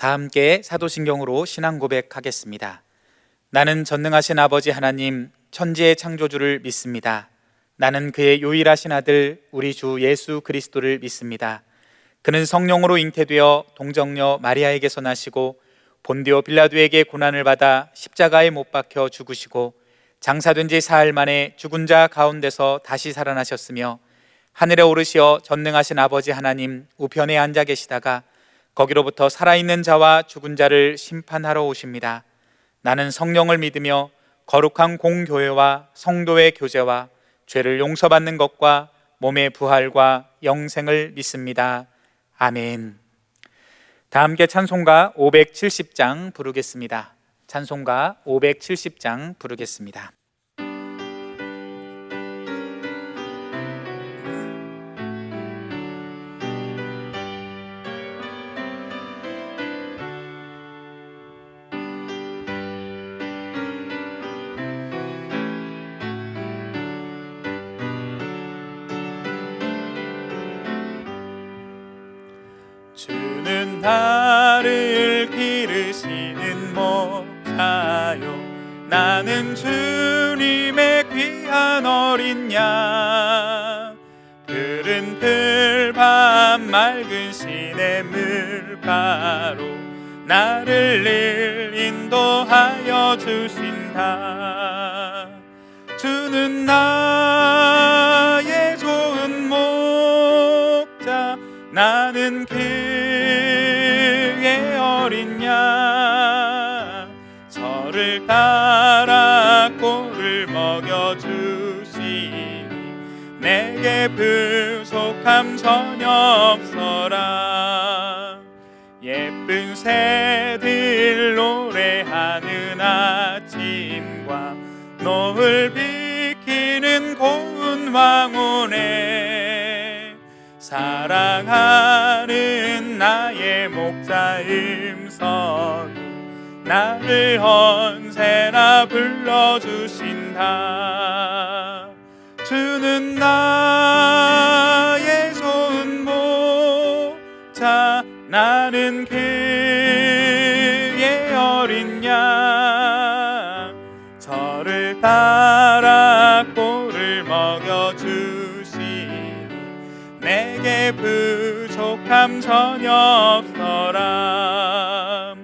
다 함께 사도신경으로 신앙 고백하겠습니다. 나는 전능하신 아버지 하나님, 천지의 창조주를 믿습니다. 나는 그의 유일하신 아들 우리 주 예수 그리스도를 믿습니다. 그는 성령으로 잉태되어 동정녀 마리아에게서 나시고 본디오 빌라도에게 고난을 받아 십자가에 못 박혀 죽으시고 장사된 지 사흘 만에 죽은 자 가운데서 다시 살아나셨으며 하늘에 오르시어 전능하신 아버지 하나님 우편에 앉아 계시다가 거기로부터 살아있는 자와 죽은 자를 심판하러 오십니다. 나는 성령을 믿으며 거룩한 공교회와 성도의 교제와 죄를 용서받는 것과 몸의 부활과 영생을 믿습니다. 아멘. 다 함께 찬송가 570장 부르겠습니다. 찬송가 570장 부르겠습니다. 주는 나를 기르시는 목자요, 나는 주님의 귀한 어린 양. 푸른 들밤 맑은 시냇물가로 나를 늘 인도하여 주신다. 주는 나의 좋은 목자, 나는 그의 어린 양. 저를 따라 꼴을 먹여주시니 내게 부족함 전혀 없어라. 예쁜 새들 노래하는 아침과 노을 비키는 고운 황혼에 사랑하는 나의 목자 음성이 나를 언제나 불러주신다. 주는 나의 좋은 목자, 나는 그의 어린 양. 저를 따라 꼴을 먹여주시니 내게 부족함 전혀 없어라.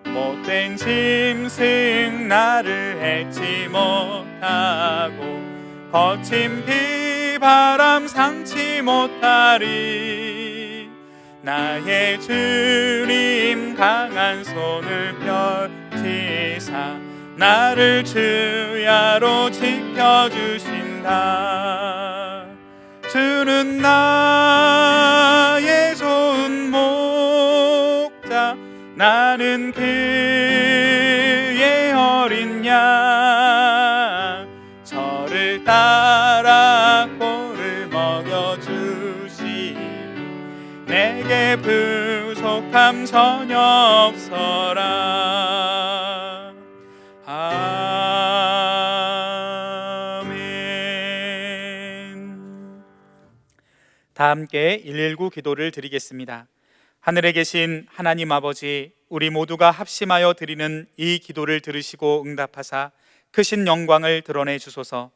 못된 짐승 나를 해치 못하고 거친 비바람 상치 못하리. 나의 주님 강한 손을 펼치사 나를 주야로 지켜주신다. 주는 나의 좋은 목자, 나는 그의 어린 양. 저를 따라 꼴을 먹여주시니 내게 부족함 전혀 없어라. 아멘. 다 함께 119 기도를 드리겠습니다. 하늘에 계신 하나님 아버지, 우리 모두가 합심하여 드리는 이 기도를 들으시고 응답하사 크신 영광을 드러내 주소서.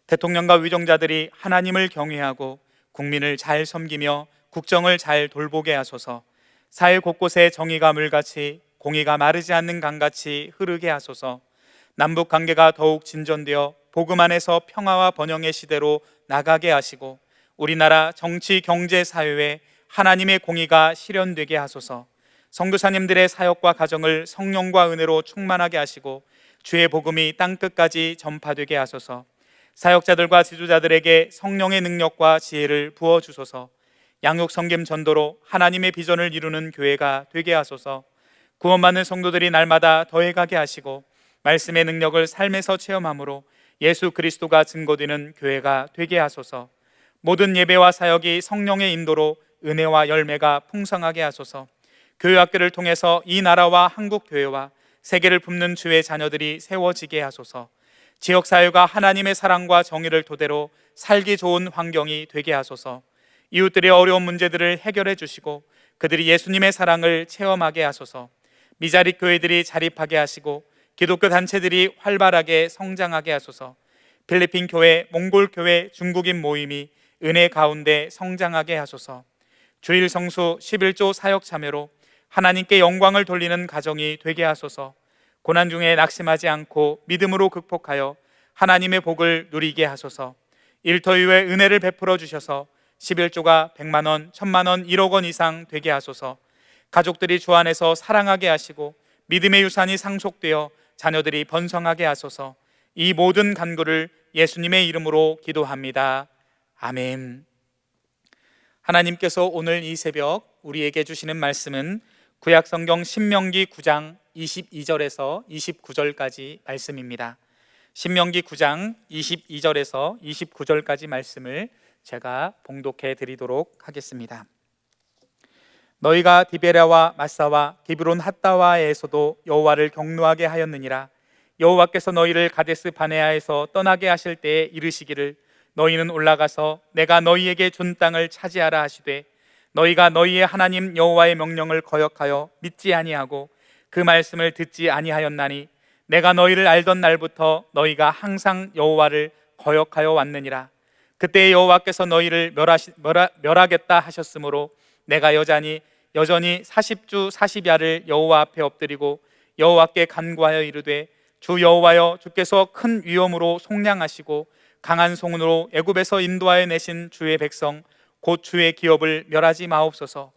대통령과 위정자들이 하나님을 경외하고 국민을 잘 섬기며 국정을 잘 돌보게 하소서. 사회 곳곳에 정의가 물같이 공의가 마르지 않는 강같이 흐르게 하소서. 남북 관계가 더욱 진전되어 복음 안에서 평화와 번영의 시대로 나가게 하시고 우리나라 정치, 경제, 사회에 하나님의 공의가 실현되게 하소서. 선교사님들의 사역과 가정을 성령과 은혜로 충만하게 하시고 주의 복음이 땅끝까지 전파되게 하소서. 사역자들과 지도자들에게 성령의 능력과 지혜를 부어주소서. 양육 성김 전도로 하나님의 비전을 이루는 교회가 되게 하소서. 구원받는 성도들이 날마다 더해가게 하시고 말씀의 능력을 삶에서 체험함으로 예수 그리스도가 증거되는 교회가 되게 하소서. 모든 예배와 사역이 성령의 인도로 은혜와 열매가 풍성하게 하소서. 교회학교를 통해서 이 나라와 한국교회와 세계를 품는 주의 자녀들이 세워지게 하소서. 지역사회가 하나님의 사랑과 정의를 토대로 살기 좋은 환경이 되게 하소서. 이웃들의 어려운 문제들을 해결해 주시고 그들이 예수님의 사랑을 체험하게 하소서. 미자립 교회들이 자립하게 하시고 기독교 단체들이 활발하게 성장하게 하소서. 필리핀 교회, 몽골 교회, 중국인 모임이 은혜 가운데 성장하게 하소서. 주일 성수 11조 사역 참여로 하나님께 영광을 돌리는 가정이 되게 하소서. 고난 중에 낙심하지 않고 믿음으로 극복하여 하나님의 복을 누리게 하소서. 일터위에 은혜를 베풀어 주셔서 11조가 100만 원, 1000만 원, 1억 원 이상 되게 하소서. 가족들이 주 안에서 사랑하게 하시고 믿음의 유산이 상속되어 자녀들이 번성하게 하소서. 이 모든 간구를 예수님의 이름으로 기도합니다. 아멘. 하나님께서 오늘 이 새벽 우리에게 주시는 말씀은 구약성경 신명기 9장 22절에서 29절까지 말씀입니다. 신명기 9장 22절에서 29절까지 말씀을 제가 봉독해 드리도록 하겠습니다. 너희가 디베라와 마사와 기브론 핫다와에서도 여호와를 경노하게 하였느니라. 여호와께서 너희를 가데스 바네아에서 떠나게 하실 때에 이르시기를 너희는 올라가서 내가 너희에게 준 땅을 차지하라 하시되 너희가 너희의 하나님 여호와의 명령을 거역하여 믿지 아니하고 그 말씀을 듣지 아니하였나니 내가 너희를 알던 날부터 너희가 항상 여호와를 거역하여 왔느니라. 그때 여호와께서 너희를 멸하겠다 하셨으므로 내가 여전히 40주 40야를 여호와 앞에 엎드리고 여호와께 간구하여 이르되 주 여호와여, 주께서 큰 위엄으로 속량하시고 강한 손으로 애굽에서 인도하여 내신 주의 백성 곧 주의 기업을 멸하지 마옵소서.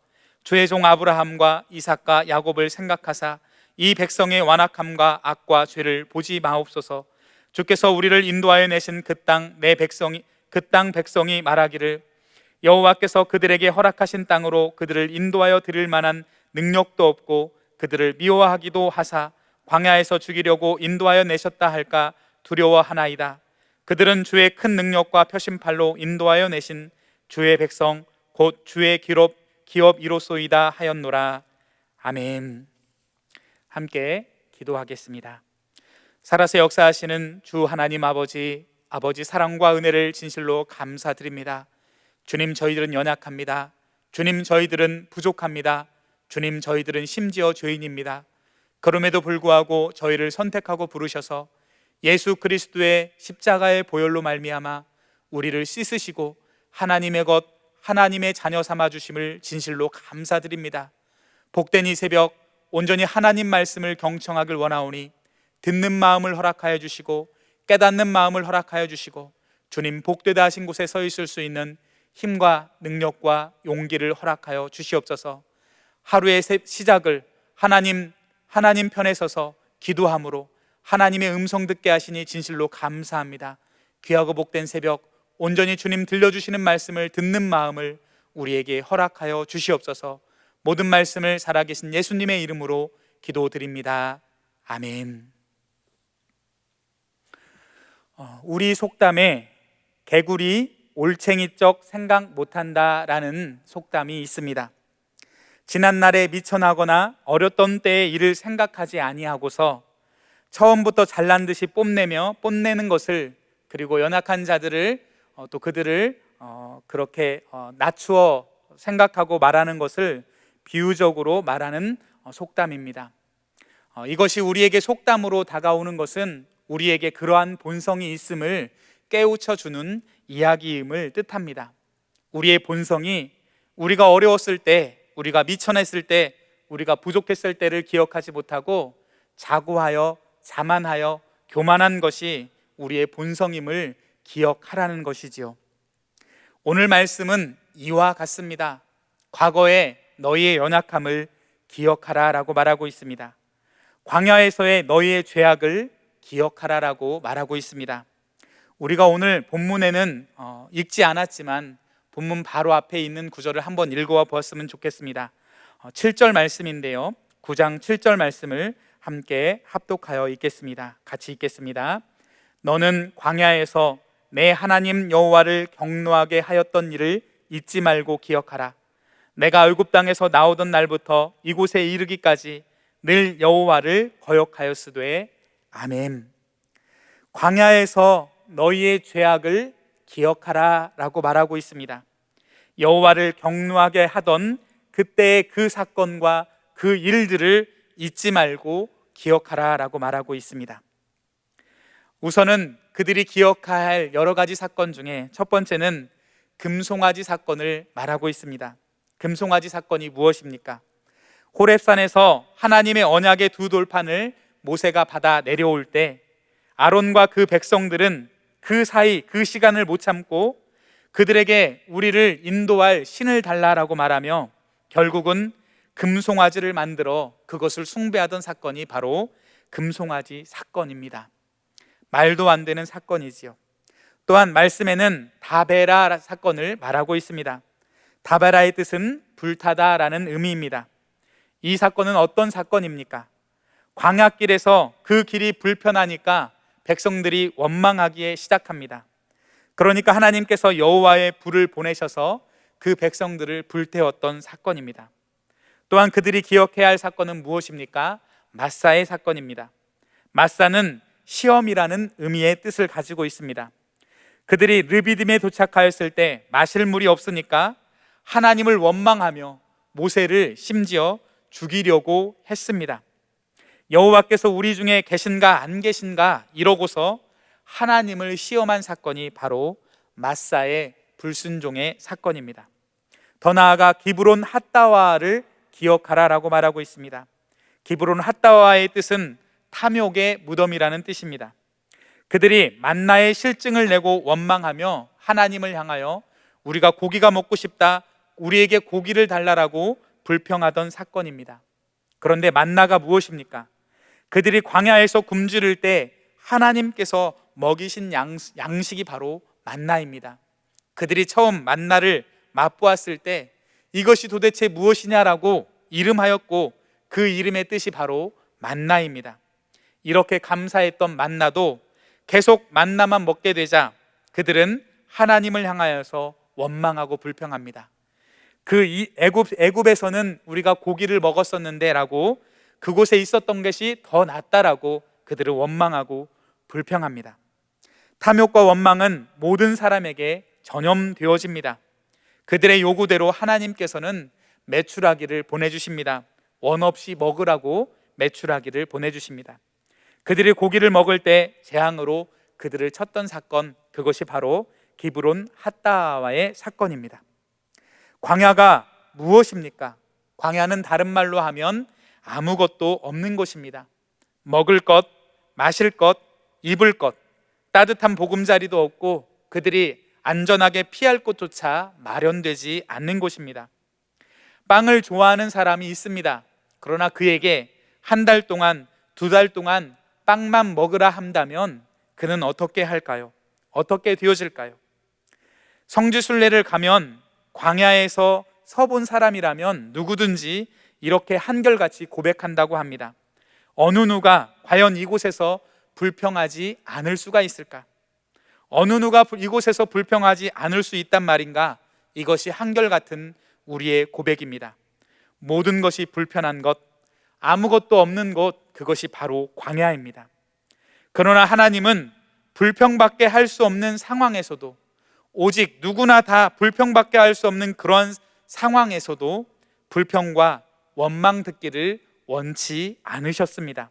주의 종 아브라함과 이삭과 야곱을 생각하사 이 백성의 완악함과 악과 죄를 보지 마옵소서. 주께서 우리를 인도하여 내신 그 땅 백성이 말하기를 여호와께서 그들에게 허락하신 땅으로 그들을 인도하여 드릴 만한 능력도 없고 그들을 미워하기도 하사 광야에서 죽이려고 인도하여 내셨다 할까 두려워하나이다. 그들은 주의 큰 능력과 표심팔로 인도하여 내신 주의 백성 곧 주의 기업 이로소이다 하였노라. 아멘. 함께 기도하겠습니다. 살아서 역사하시는 주 하나님 아버지 사랑과 은혜를 진실로 감사드립니다. 주님, 저희들은 연약합니다. 주님, 저희들은 부족합니다. 주님, 저희들은 심지어 죄인입니다. 그럼에도 불구하고 저희를 선택하고 부르셔서 예수 그리스도의 십자가의 보혈로 말미암아 우리를 씻으시고 하나님의 것, 하나님의 자녀 삼아 주심을 진실로 감사드립니다. 복된 이 새벽 온전히 하나님 말씀을 경청하길 원하오니 듣는 마음을 허락하여 주시고 깨닫는 마음을 허락하여 주시고 주님 복되다 하신 곳에 서 있을 수 있는 힘과 능력과 용기를 허락하여 주시옵소서. 하루의 시작을 하나님 편에 서서 기도함으로 하나님의 음성 듣게 하시니 진실로 감사합니다. 귀하고 복된 새벽 온전히 주님 들려주시는 말씀을 듣는 마음을 우리에게 허락하여 주시옵소서. 모든 말씀을 살아계신 예수님의 이름으로 기도드립니다. 아멘. 우리 속담에 개구리 올챙이적 생각 못한다라는 속담이 있습니다. 지난날에 미천하거나 어렸던 때의 일을 생각하지 아니하고서 처음부터 잘난 듯이 뽐내는 것을, 그리고 연약한 자들을 또 그들을 그렇게 낮추어 생각하고 말하는 것을 비유적으로 말하는 속담입니다. 이것이 우리에게 속담으로 다가오는 것은 우리에게 그러한 본성이 있음을 깨우쳐 주는 이야기임을 뜻합니다. 우리의 본성이 우리가 어려웠을 때, 우리가 미천했을 때, 우리가 부족했을 때를 기억하지 못하고 자고하여 자만하여 교만한 것이 우리의 본성임을 기억하라는 것이지요. 오늘 말씀은 이와 같습니다. 과거에 너희의 연약함을 기억하라라고 말하고 있습니다. 광야에서의 너희의 죄악을 기억하라라고 말하고 있습니다. 우리가 오늘 본문에는 읽지 않았지만 본문 바로 앞에 있는 구절을 한번 읽어 보았으면 좋겠습니다. 7절 말씀인데요, 9장 7절 말씀을 함께 합독하여 읽겠습니다. 같이 읽겠습니다. 너는 광야에서 내 하나님 여호와를 경노하게 하였던 일을 잊지 말고 기억하라. 내가 애굽 땅에서 나오던 날부터 이곳에 이르기까지 늘 여호와를 거역하였으되. 아멘. 광야에서 너희의 죄악을 기억하라 라고 말하고 있습니다. 여호와를 경노하게 하던 그때의 그 사건과 그 일들을 잊지 말고 기억하라 라고 말하고 있습니다. 우선은 그들이 기억해야 할 여러 가지 사건 중에 첫 번째는 금송아지 사건을 말하고 있습니다. 금송아지 사건이 무엇입니까? 호렙산에서 하나님의 언약의 두 돌판을 모세가 받아 내려올 때 아론과 그 백성들은 그 사이 그 시간을 못 참고 그들에게 우리를 인도할 신을 달라라고 말하며 결국은 금송아지를 만들어 그것을 숭배하던 사건이 바로 금송아지 사건입니다. 말도 안 되는 사건이지요. 또한 말씀에는 다베라 사건을 말하고 있습니다. 다베라의 뜻은 불타다라는 의미입니다. 이 사건은 어떤 사건입니까? 광야길에서 그 길이 불편하니까 백성들이 원망하기에 시작합니다. 그러니까 하나님께서 여호와의 불을 보내셔서 그 백성들을 불태웠던 사건입니다. 또한 그들이 기억해야 할 사건은 무엇입니까? 마사의 사건입니다. 마사는 시험이라는 의미의 뜻을 가지고 있습니다. 그들이 르비딤에 도착하였을 때 마실 물이 없으니까 하나님을 원망하며 모세를 심지어 죽이려고 했습니다. 여호와께서 우리 중에 계신가 안 계신가 이러고서 하나님을 시험한 사건이 바로 마사의 불순종의 사건입니다. 더 나아가 기브론 핫다와를 기억하라라고 말하고 있습니다. 기브론 핫다와의 뜻은 탐욕의 무덤이라는 뜻입니다. 그들이 만나의 실증을 내고 원망하며 하나님을 향하여 우리가 고기가 먹고 싶다, 우리에게 고기를 달라라고 불평하던 사건입니다. 그런데 만나가 무엇입니까? 그들이 광야에서 굶주릴 때 하나님께서 먹이신 양식이 바로 만나입니다. 그들이 처음 만나를 맛보았을 때 이것이 도대체 무엇이냐라고 이름하였고 그 이름의 뜻이 바로 만나입니다. 이렇게 감사했던 만나도 계속 만나만 먹게 되자 그들은 하나님을 향하여서 원망하고 불평합니다. 애굽에서는 우리가 고기를 먹었었는데 라고 그곳에 있었던 것이 더 낫다라고 그들을 원망하고 불평합니다. 탐욕과 원망은 모든 사람에게 전염되어집니다. 그들의 요구대로 하나님께서는 메추라기를 보내주십니다. 원 없이 먹으라고 메추라기를 보내주십니다. 그들이 고기를 먹을 때 재앙으로 그들을 쳤던 사건, 그것이 바로 기브론 핫다와의 사건입니다. 광야가 무엇입니까? 광야는 다른 말로 하면 아무것도 없는 곳입니다. 먹을 것, 마실 것, 입을 것, 따뜻한 보금자리도 없고 그들이 안전하게 피할 곳조차 마련되지 않는 곳입니다. 빵을 좋아하는 사람이 있습니다. 그러나 그에게 한 달 동안, 두 달 동안 빵만 먹으라 한다면 그는 어떻게 할까요? 어떻게 되어질까요? 성지순례를 가면 광야에서 서본 사람이라면 누구든지 이렇게 한결같이 고백한다고 합니다. 어느 누가 과연 이곳에서 불평하지 않을 수가 있을까? 어느 누가 이곳에서 불평하지 않을 수 있단 말인가? 이것이 한결같은 우리의 고백입니다. 모든 것이 불편한 것, 아무것도 없는 곳, 그것이 바로 광야입니다. 그러나 하나님은 불평밖에 할 수 없는 상황에서도, 오직 누구나 다 불평밖에 할 수 없는 그런 상황에서도 불평과 원망 듣기를 원치 않으셨습니다.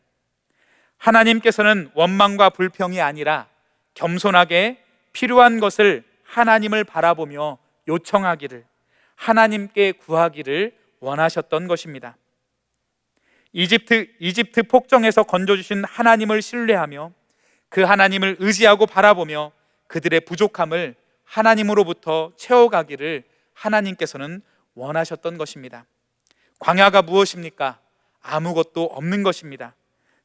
하나님께서는 원망과 불평이 아니라 겸손하게 필요한 것을 하나님을 바라보며 요청하기를, 하나님께 구하기를 원하셨던 것입니다. 이집트 폭정에서 건져주신 하나님을 신뢰하며 그 하나님을 의지하고 바라보며 그들의 부족함을 하나님으로부터 채워가기를 하나님께서는 원하셨던 것입니다. 광야가 무엇입니까? 아무것도 없는 것입니다.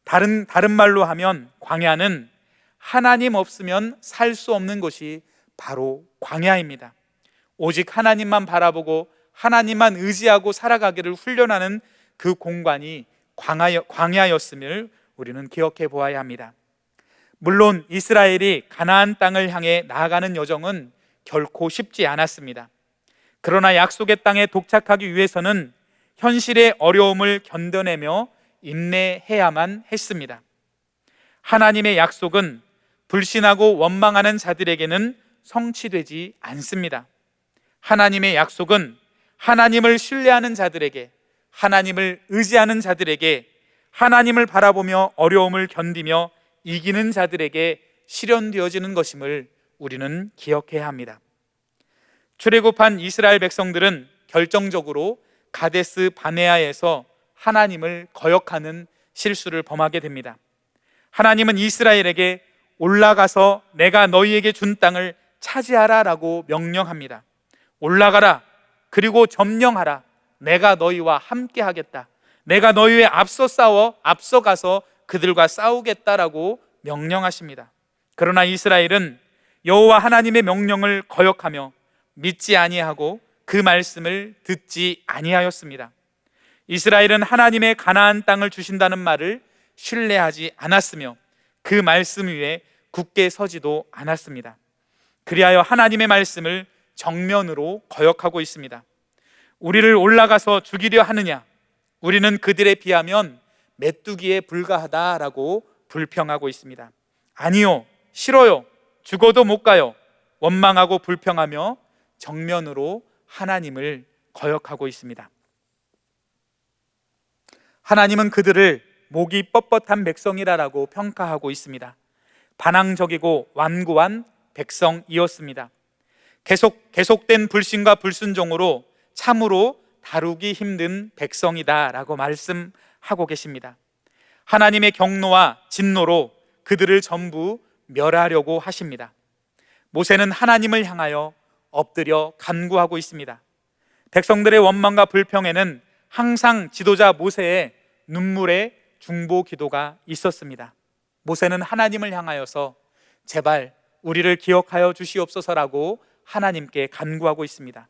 다른 말로 하면 광야는 하나님 없으면 살 수 없는 곳이 바로 광야입니다. 오직 하나님만 바라보고 하나님만 의지하고 살아가기를 훈련하는 그 공간이 광야였음을 우리는 기억해 보아야 합니다. 물론 이스라엘이 가나안 땅을 향해 나아가는 여정은 결코 쉽지 않았습니다. 그러나 약속의 땅에 도착하기 위해서는 현실의 어려움을 견뎌내며 인내해야만 했습니다. 하나님의 약속은 불신하고 원망하는 자들에게는 성취되지 않습니다. 하나님의 약속은 하나님을 신뢰하는 자들에게, 하나님을 의지하는 자들에게 하나님을 바라보며 어려움을 견디며 이기는 자들에게 실현되어지는 것임을 우리는 기억해야 합니다. 출애굽한 이스라엘 백성들은 결정적으로 가데스 바네아에서 하나님을 거역하는 실수를 범하게 됩니다. 하나님은 이스라엘에게 올라가서 내가 너희에게 준 땅을 차지하라 라고 명령합니다. 올라가라, 그리고 점령하라. 내가 너희와 함께 하겠다. 내가 너희에 앞서가서 그들과 싸우겠다라고 명령하십니다. 그러나 이스라엘은 여호와 하나님의 명령을 거역하며 믿지 아니하고 그 말씀을 듣지 아니하였습니다. 이스라엘은 하나님의 가나안 땅을 주신다는 말을 신뢰하지 않았으며 그 말씀 위에 굳게 서지도 않았습니다. 그리하여 하나님의 말씀을 정면으로 거역하고 있습니다. 우리를 올라가서 죽이려 하느냐? 우리는 그들에 비하면 메뚜기에 불과하다라고 불평하고 있습니다. 아니요, 싫어요, 죽어도 못 가요. 원망하고 불평하며 정면으로 하나님을 거역하고 있습니다. 하나님은 그들을 목이 뻣뻣한 백성이라고 평가하고 있습니다. 반항적이고 완고한 백성이었습니다. 계속된 불신과 불순종으로 참으로 다루기 힘든 백성이다라고 말씀하고 계십니다. 하나님의 경노와 진노로 그들을 전부 멸하려고 하십니다. 모세는 하나님을 향하여 엎드려 간구하고 있습니다. 백성들의 원망과 불평에는 항상 지도자 모세의 눈물의 중보 기도가 있었습니다. 모세는 하나님을 향하여서 제발 우리를 기억하여 주시옵소서라고 하나님께 간구하고 있습니다.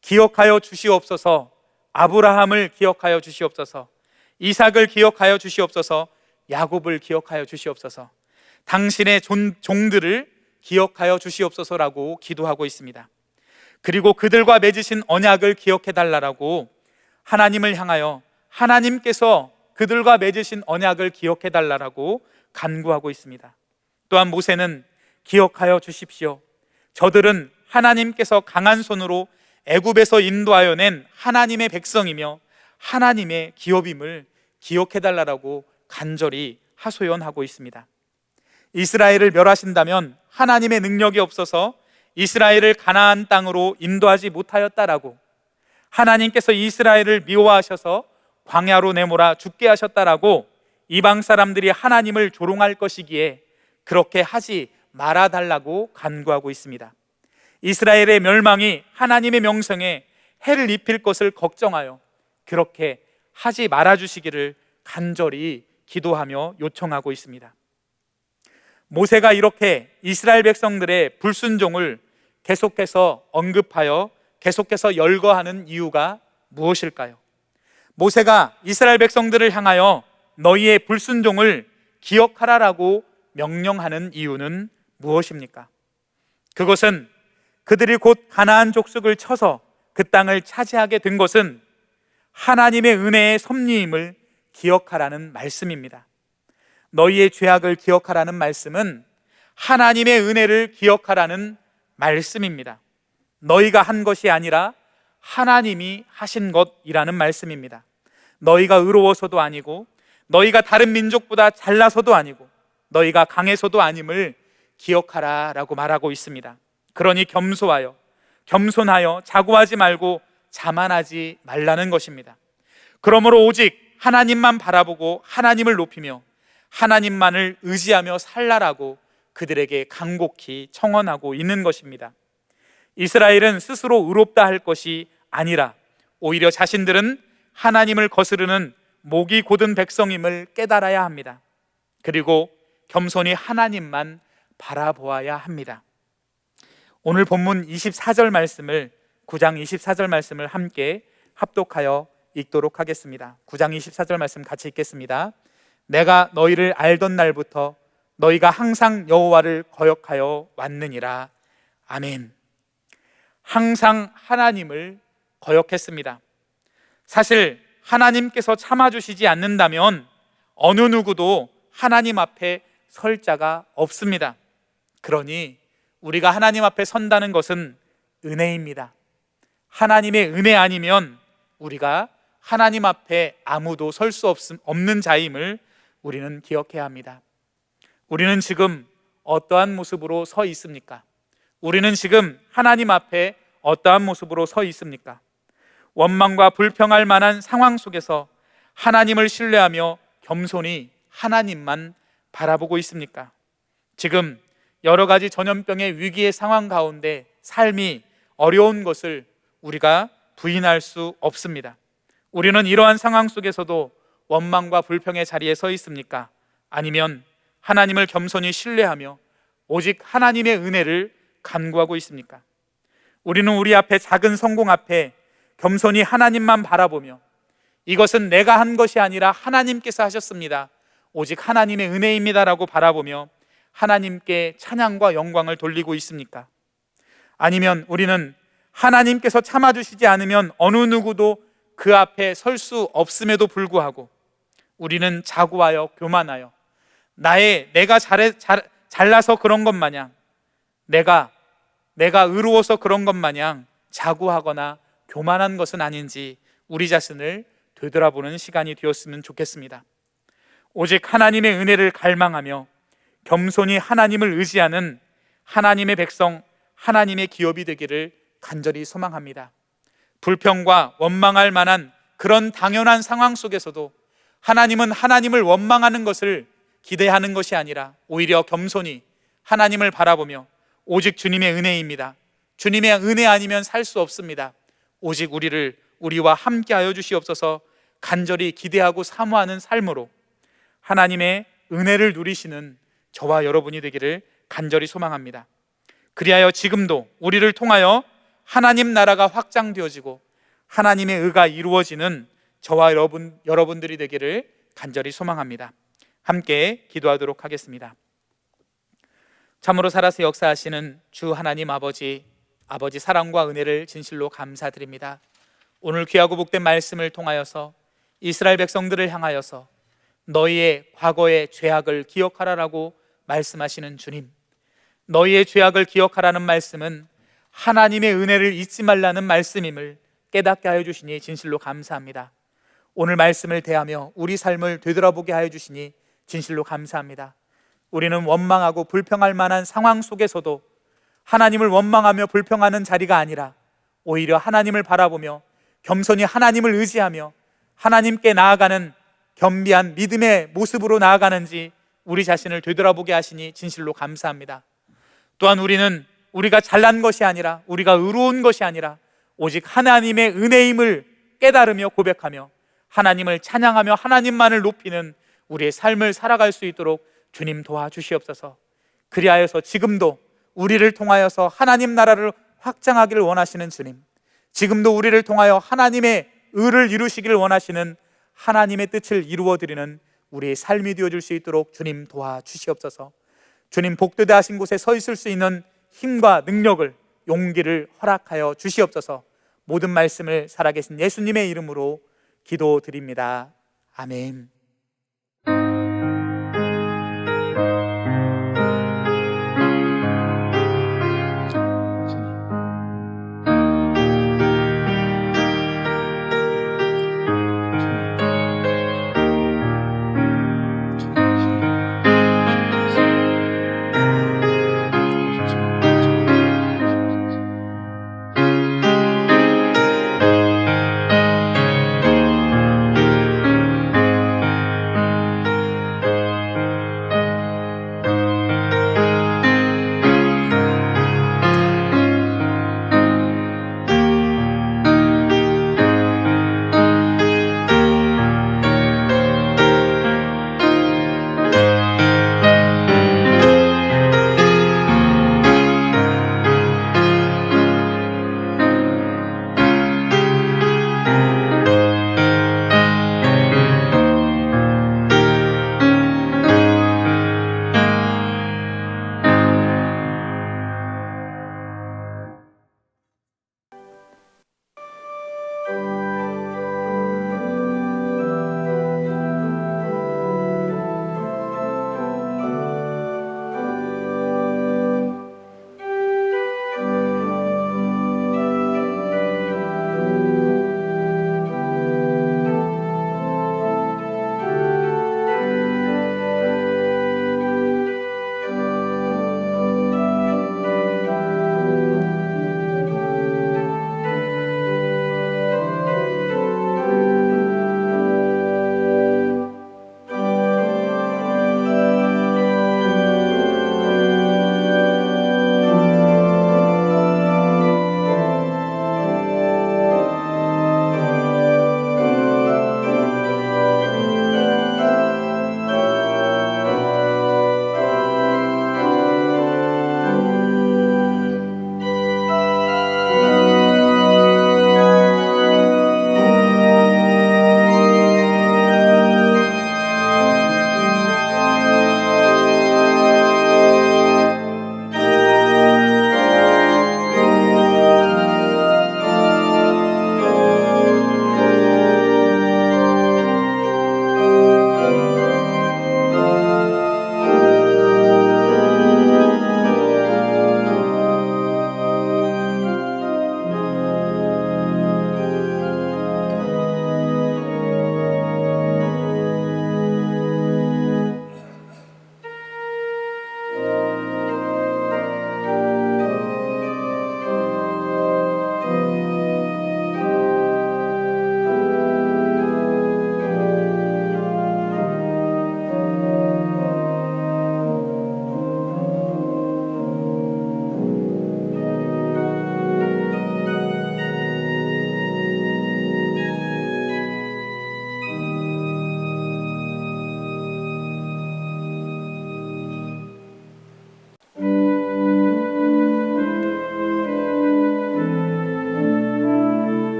기억하여 주시옵소서, 아브라함을 기억하여 주시옵소서, 이삭을 기억하여 주시옵소서, 야곱을 기억하여 주시옵소서, 당신의 종들을 기억하여 주시옵소서라고 기도하고 있습니다. 그리고 그들과 맺으신 언약을 기억해 달라고 하나님을 향하여 하나님께서 그들과 맺으신 언약을 기억해 달라고 간구하고 있습니다. 또한 모세는 기억하여 주십시오. 저들은 하나님께서 강한 손으로 애굽에서 인도하여 낸 하나님의 백성이며 하나님의 기업임을 기억해 달라고 간절히 하소연하고 있습니다. 이스라엘을 멸하신다면 하나님의 능력이 없어서 이스라엘을 가나안 땅으로 인도하지 못하였다라고, 하나님께서 이스라엘을 미워하셔서 광야로 내몰아 죽게 하셨다라고 이방 사람들이 하나님을 조롱할 것이기에 그렇게 하지 말아달라고 간구하고 있습니다. 이스라엘의 멸망이 하나님의 명성에 해를 입힐 것을 걱정하여 그렇게 하지 말아주시기를 간절히 기도하며 요청하고 있습니다. 모세가 이렇게 이스라엘 백성들의 불순종을 계속해서 언급하여 계속해서 열거하는 이유가 무엇일까요? 모세가 이스라엘 백성들을 향하여 너희의 불순종을 기억하라라고 명령하는 이유는 무엇입니까? 그것은 그들이 곧 가나안 족속을 쳐서 그 땅을 차지하게 된 것은 하나님의 은혜의 섭리임을 기억하라는 말씀입니다. 너희의 죄악을 기억하라는 말씀은 하나님의 은혜를 기억하라는 말씀입니다. 너희가 한 것이 아니라 하나님이 하신 것이라는 말씀입니다. 너희가 의로워서도 아니고 너희가 다른 민족보다 잘나서도 아니고 너희가 강해서도 아님을 기억하라 라고 말하고 있습니다. 그러니 겸손하여 자고하지 말고 자만하지 말라는 것입니다. 그러므로 오직 하나님만 바라보고 하나님을 높이며 하나님만을 의지하며 살라라고 그들에게 간곡히 청원하고 있는 것입니다. 이스라엘은 스스로 의롭다 할 것이 아니라 오히려 자신들은 하나님을 거스르는 목이 곧은 백성임을 깨달아야 합니다. 그리고 겸손히 하나님만 바라보아야 합니다. 오늘 본문 24절 말씀을 9장 24절 말씀을 함께 합독하여 읽도록 하겠습니다. 9장 24절 말씀 같이 읽겠습니다. 내가 너희를 알던 날부터 너희가 항상 여호와를 거역하여 왔느니라. 아멘. 항상 하나님을 거역했습니다. 사실 하나님께서 참아주시지 않는다면 어느 누구도 하나님 앞에 설 자가 없습니다. 그러니 우리가 하나님 앞에 선다는 것은 은혜입니다. 하나님의 은혜 아니면 우리가 하나님 앞에 아무도 설 수 없는 자임을 우리는 기억해야 합니다. 우리는 지금 어떠한 모습으로 서 있습니까? 우리는 지금 하나님 앞에 어떠한 모습으로 서 있습니까? 원망과 불평할 만한 상황 속에서 하나님을 신뢰하며 겸손히 하나님만 바라보고 있습니까? 지금 여러 가지 전염병의 위기의 상황 가운데 삶이 어려운 것을 우리가 부인할 수 없습니다. 우리는 이러한 상황 속에서도 원망과 불평의 자리에 서 있습니까? 아니면 하나님을 겸손히 신뢰하며 오직 하나님의 은혜를 간구하고 있습니까? 우리는 우리 앞에 작은 성공 앞에 겸손히 하나님만 바라보며 이것은 내가 한 것이 아니라 하나님께서 하셨습니다, 오직 하나님의 은혜입니다라고 바라보며 하나님께 찬양과 영광을 돌리고 있습니까? 아니면 우리는 하나님께서 참아주시지 않으면 어느 누구도 그 앞에 설 수 없음에도 불구하고 우리는 자고하여 교만하여 내가 잘나서 그런 것 마냥 내가 의로워서 그런 것 마냥 자고하거나 교만한 것은 아닌지 우리 자신을 되돌아보는 시간이 되었으면 좋겠습니다. 오직 하나님의 은혜를 갈망하며 겸손히 하나님을 의지하는 하나님의 백성, 하나님의 기업이 되기를 간절히 소망합니다. 불평과 원망할 만한 그런 당연한 상황 속에서도 하나님은 하나님을 원망하는 것을 기대하는 것이 아니라 오히려 겸손히 하나님을 바라보며 오직 주님의 은혜입니다, 주님의 은혜 아니면 살 수 없습니다, 오직 우리와 함께하여 주시옵소서 간절히 기대하고 사모하는 삶으로 하나님의 은혜를 누리시는 저와 여러분이 되기를 간절히 소망합니다. 그리하여 지금도 우리를 통하여 하나님 나라가 확장되어지고 하나님의 의가 이루어지는 저와 여러분들이 되기를 간절히 소망합니다. 함께 기도하도록 하겠습니다. 참으로 살아서 역사하시는 주 하나님 아버지 사랑과 은혜를 진실로 감사드립니다. 오늘 귀하고 복된 말씀을 통하여서 이스라엘 백성들을 향하여서 너희의 과거의 죄악을 기억하라라고 말씀하시는 주님, 너희의 죄악을 기억하라는 말씀은 하나님의 은혜를 잊지 말라는 말씀임을 깨닫게 하여 주시니 진실로 감사합니다. 오늘 말씀을 대하며 우리 삶을 되돌아보게 하여 주시니 진실로 감사합니다. 우리는 원망하고 불평할 만한 상황 속에서도 하나님을 원망하며 불평하는 자리가 아니라 오히려 하나님을 바라보며 겸손히 하나님을 의지하며 하나님께 나아가는 겸비한 믿음의 모습으로 나아가는지 우리 자신을 되돌아보게 하시니 진실로 감사합니다. 또한 우리는 우리가 잘난 것이 아니라 우리가 의로운 것이 아니라 오직 하나님의 은혜임을 깨달으며 고백하며 하나님을 찬양하며 하나님만을 높이는 우리의 삶을 살아갈 수 있도록 주님 도와주시옵소서. 그리하여서 지금도 우리를 통하여서 하나님 나라를 확장하기를 원하시는 주님, 지금도 우리를 통하여 하나님의 의를 이루시기를 원하시는 하나님의 뜻을 이루어드리는 우리의 삶이 되어줄 수 있도록 주님 도와주시옵소서. 주님 복되다 하신 곳에 서 있을 수 있는 힘과 능력을, 용기를 허락하여 주시옵소서. 모든 말씀을 살아계신 예수님의 이름으로 기도드립니다. 아멘.